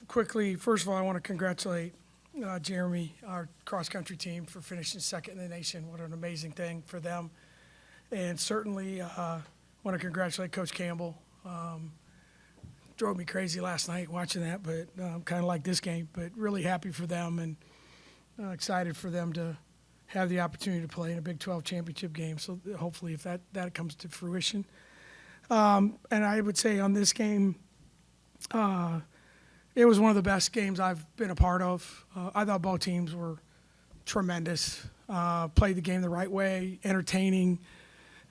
Quickly, first of all, I want to congratulate Jeremy, our cross-country team, for finishing second in the nation. What an amazing thing for them. And certainly want to congratulate Coach Campbell. Drove me crazy last night watching that, but kind of like this game. But really happy for them and excited for them to have the opportunity to play in a Big 12 championship game. So hopefully if that comes to fruition. And I would say on this game, it was one of the best games I've been a part of. I thought both teams were tremendous, played the game the right way, entertaining,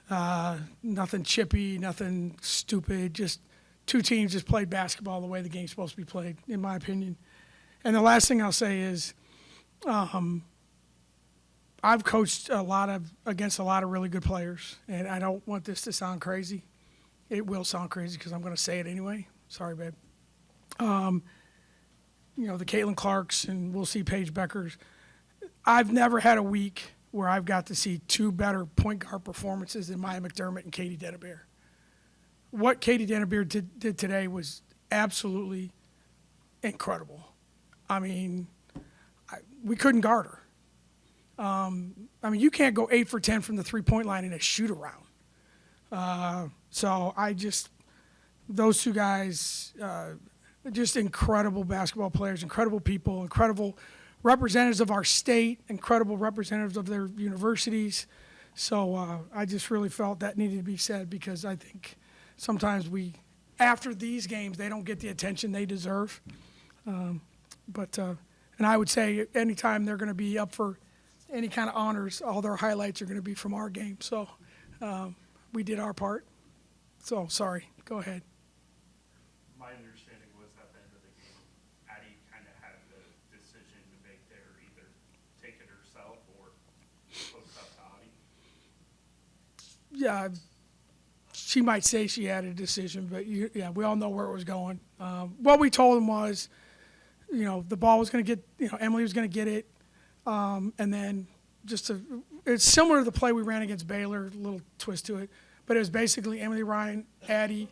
nothing chippy, nothing stupid, just two teams just played basketball the way the game's supposed to be played, in my opinion. And the last thing I'll say is I've coached against a lot of really good players, and I don't want this to sound crazy. It will sound crazy because I'm going to say it anyway. Sorry, babe. The Caitlin Clarks and we'll see Paige Beckers. I've never had a week where I've got to see two better point guard performances than Maya McDermott and Katie Dennebeer. What Katie Dennebeer did today was absolutely incredible. I mean, we couldn't guard her. You can't go 8 for 10 from the three-point line in a shoot-around. Those two guys, just incredible basketball players, incredible people, incredible representatives of our state, incredible representatives of their universities. So I just really felt that needed to be said because I think sometimes after these games, they don't get the attention they deserve. And I would say anytime they're going to be up for any kind of honors, all their highlights are going to be from our game. So we did our part. So sorry, go ahead. My understanding was at the end of the game, Addie kind of had the decision to make there, either take it herself or post up to Addie. Yeah, she might say she had a decision, but we all know where it was going. What we told them was, the ball was going to get, Emily was going to get it, and then it's similar to the play we ran against Baylor, a little twist to it, but it was basically Emily Ryan, Addie,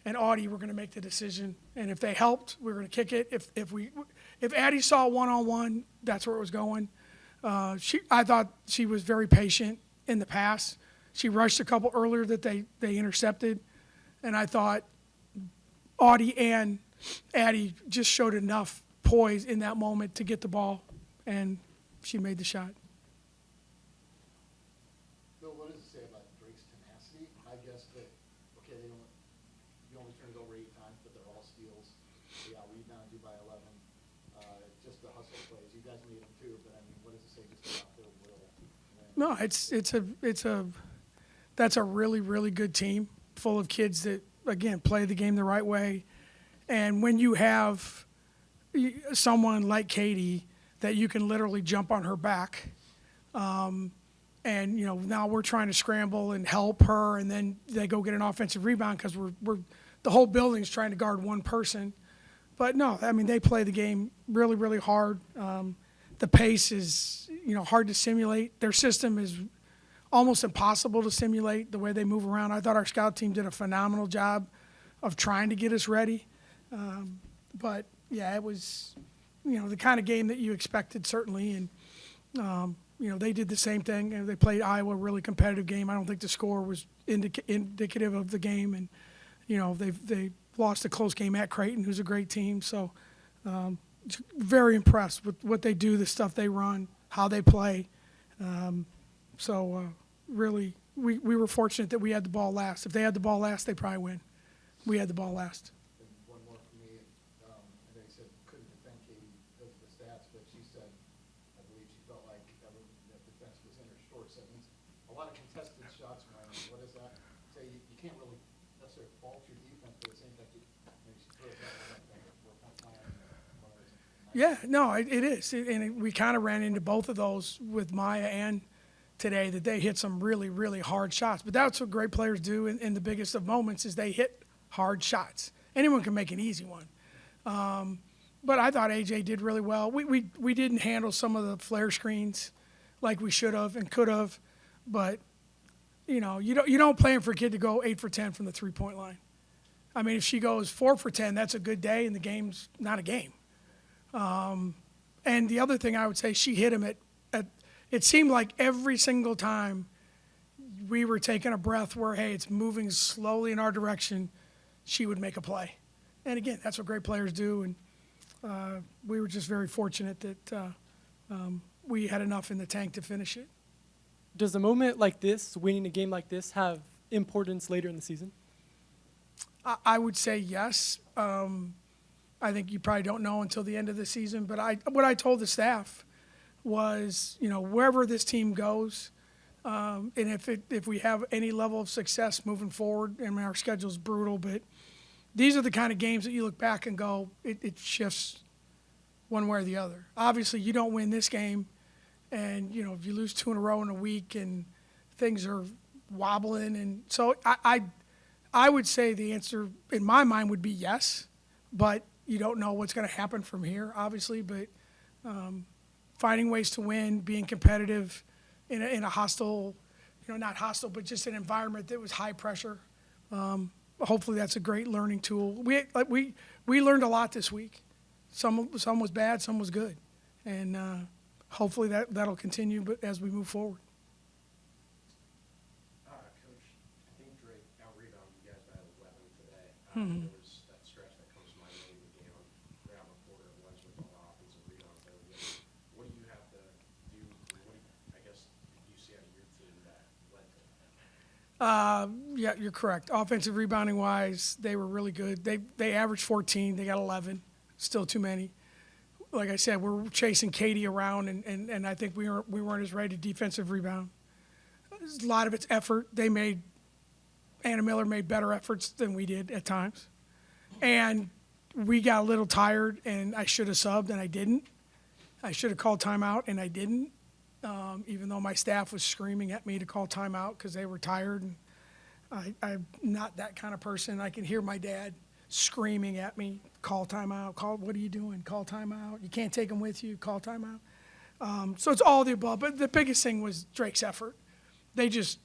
and Audie were going to make the decision, and if they helped, we were going to kick it. If Addie saw one-on-one, that's where it was going. I thought she was very patient in the pass. She rushed a couple earlier that they intercepted, and I thought Audie and Addie just showed enough poise in that moment to get the ball, and she made the shot. Bill, what does it say about Drake's tenacity? I guess that, you only turned it over 8 times, but they're all steals. They out-rebounded you by 11. Just the hustle plays. You guys made them too, but what does it say just about their will? No, that's a really, really good team full of kids that, again, play the game the right way. And when you have someone like Katie that you can literally jump on her back, and now we're trying to scramble and help her, and then they go get an offensive rebound because the whole building's trying to guard one person. But no, they play the game really, really hard. The pace is hard to simulate. Their system is almost impossible to simulate the way they move around. I thought our scout team did a phenomenal job of trying to get us ready. But yeah, it was the kind of game that you expected, certainly. And they did the same thing. And they played Iowa, a really competitive game. I don't think the score was indicative of the game. And they lost a close game at Creighton, who's a great team. So very impressed with what they do, the stuff they run, how they play. Really, we were fortunate that we had the ball last. If they had the ball last, they probably win. We had the ball last. And one more for me. I know you said couldn't defend Katie because of the stats, but she said, I believe she felt like that defense was in her shorts. That means a lot of contested shots. What does that say? You can't really necessarily fault your defense, but at the same time, she throws that one up there for a point. Yeah, no, it is. And we kind of ran into both of those with Maya and today, that they hit some really, really hard shots. But that's what great players do in the biggest of moments is they hit hard shots. Anyone can make an easy one. But I thought AJ did really well. We didn't handle some of the flare screens like we should have and could have. But, you don't play for a kid to go 8 for 10 from the three-point line. I mean, if she goes 4 for 10, that's a good day, and the game's not a game. And the other thing I would say, she hit him at it seemed like every single time we were taking a breath where, hey, it's moving slowly in our direction, she would make a play. And again, that's what great players do. And we were just very fortunate that we had enough in the tank to finish it. Does a moment like this, winning a game like this, have importance later in the season? I would say yes. I think you probably don't know until the end of the season. But what I told the staff was, wherever this team goes, and if we have any level of success moving forward, I mean, our schedule's brutal, but these are the kind of games that you look back and go, it shifts one way or the other. Obviously, you don't win this game, and, if you lose 2 in a row in a week and things are wobbling. And so I would say the answer in my mind would be yes, but you don't know what's going to happen from here, obviously. But finding ways to win, being competitive in a hostile, not hostile, but just an environment that was high pressure. Hopefully that's a great learning tool. We learned a lot this week. Some was bad, some was good. And hopefully that'll continue but as we move forward. Coach, I think Drake out-rebounded you guys by 11 today. There was that stretch that comes to mind late in the game around the quarter. It was with all the offensive rebounds there. What do you have to do? I guess, did you see out of your team that led to that? Yeah, you're correct. Offensive rebounding wise, they were really good. They averaged 14. They got 11. Still too many. Like I said, we're chasing Katie around, and I think we weren't as ready to defensive rebound. A lot of it's effort. Anna Miller made better efforts than we did at times. And we got a little tired, and I should have subbed, and I didn't. I should have called timeout, and I didn't, even though my staff was screaming at me to call timeout because they were tired. And I'm not that kind of person. I can hear my dad screaming at me, call timeout, what are you doing? Call timeout. You can't take them with you, call timeout. So it's all the above. But the biggest thing was Drake's effort. That's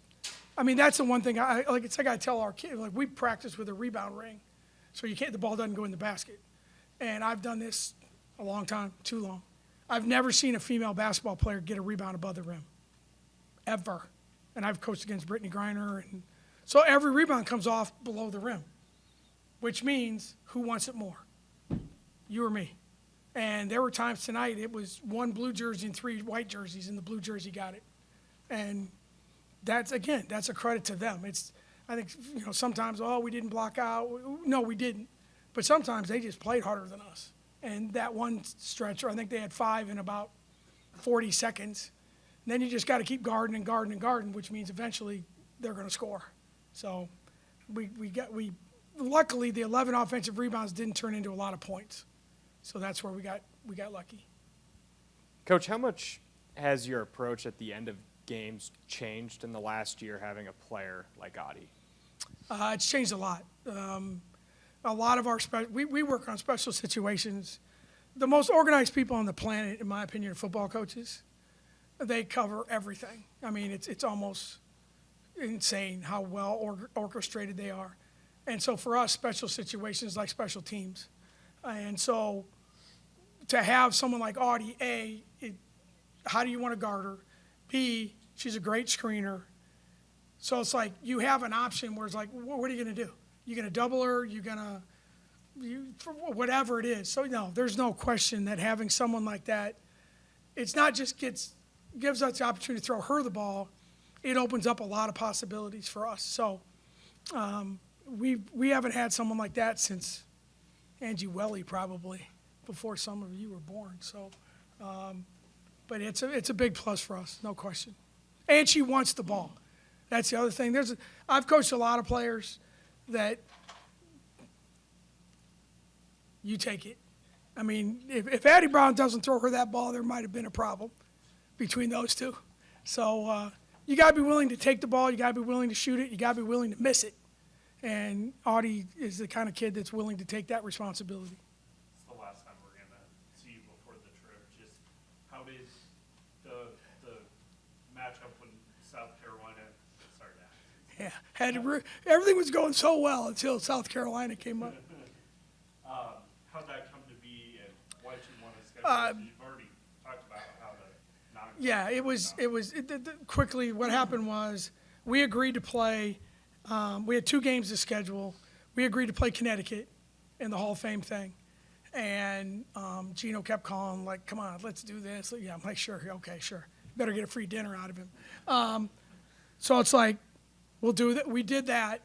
the one thing it's like I tell our kids, like, we practice with a rebound ring. So the ball doesn't go in the basket. And I've done this a long time, too long. I've never seen a female basketball player get a rebound above the rim, ever. And I've coached against Brittany Griner. And so every rebound comes off below the rim, which means who wants it more? You or me. And there were times tonight it was 1 blue jersey and 3 white jerseys, and the blue jersey got it. And that's a credit to them. I think, sometimes, we didn't block out. No, we didn't. But sometimes they just played harder than us. And that one stretch, I think they had 5 in about 40 seconds. And then you just got to keep guarding and guarding and guarding, which means eventually they're going to score. So luckily the 11 offensive rebounds didn't turn into a lot of points. So that's where we got lucky. Coach, how much has your approach at the end of games changed in the last year having a player like Adi? It's changed a lot. A lot of we work on special situations. The most organized people on the planet, in my opinion, are football coaches. They cover everything. I mean, it's almost insane how well orchestrated they are. And so for us, special situations like special teams. And so to have someone like Audie, how do you want to guard her? B, she's a great screener. So it's like you have an option where it's like, what are you going to do? You're going to double her? Whatever it is. So, no, there's no question that having someone like that, it's not just gives us the opportunity to throw her the ball. It opens up a lot of possibilities for us. So we haven't had someone like that since Angie Welly, probably, before some of you were born. So, but it's a big plus for us, no question. And she wants the ball. That's the other thing. I've coached a lot of players that you take it. I mean, if Addie Brown doesn't throw her that ball, there might have been a problem between those two. So you got to be willing to take the ball. You got to be willing to shoot it. You got to be willing to miss it. And Audie is the kind of kid that's willing to take that responsibility. It's the last time we're gonna see you before the trip. Just how did the matchup when South Carolina started? Yeah. Everything was going so well until South Carolina came up. How'd that come to be, and why did you want to schedule it? You've already talked about how the non. Yeah, quickly, what happened was, we agreed to play, we had 2 games to schedule. We agreed to play Connecticut in the Hall of Fame thing. And Gino kept calling, like, come on, let's do this. Yeah, I'm like, sure, okay, sure. Better get a free dinner out of him. So it's like, we'll do that. We did that.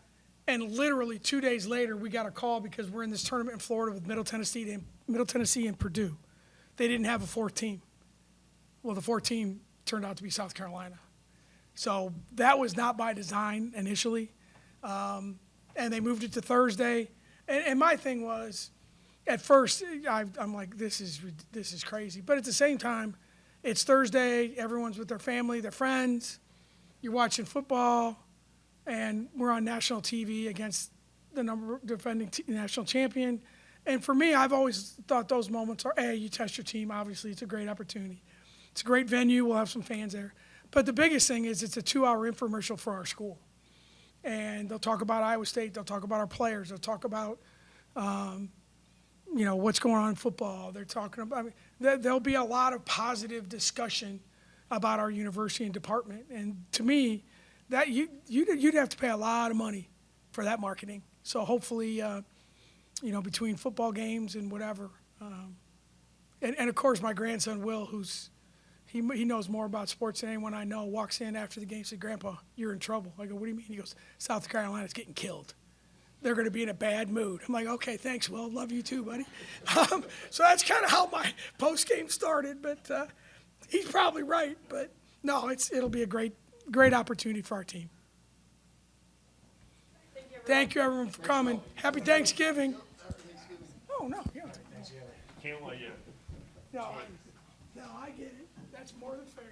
And literally 2 days later, we got a call because we're in this tournament in Florida with Middle Tennessee and Purdue. They didn't have a 4th team. Well, the 4th team turned out to be South Carolina. So that was not by design initially. And they moved it to Thursday. And my thing was, at first, I'm like, this is crazy. But at the same time, it's Thursday. Everyone's with their family, their friends. You're watching football. And we're on national TV against the defending national champion. And for me, I've always thought those moments are, you test your team. Obviously, it's a great opportunity. It's a great venue. We'll have some fans there. But the biggest thing is it's a 2-hour infomercial for our school. And they'll talk about Iowa State. They'll talk about our players. They'll talk about, what's going on in football. They're talking about, there'll be a lot of positive discussion about our university and department. And to me, that you'd have to pay a lot of money for that marketing. So hopefully, between football games and whatever, and of course my grandson Will, he knows more about sports than anyone I know, walks in after the game and said, "Grandpa, you're in trouble." I go, "What do you mean?" He goes, "South Carolina's getting killed. They're going to be in a bad mood." I'm like, "Okay, thanks, Will. Love you too, buddy." So that's kind of how my post game started, but he's probably right. But no, it'll be a great opportunity for our team. Thank you, everyone, for coming. Happy Thanksgiving. Oh, no, you don't take Thanksgiving. Can't let you. No, I get it. That's more than fair.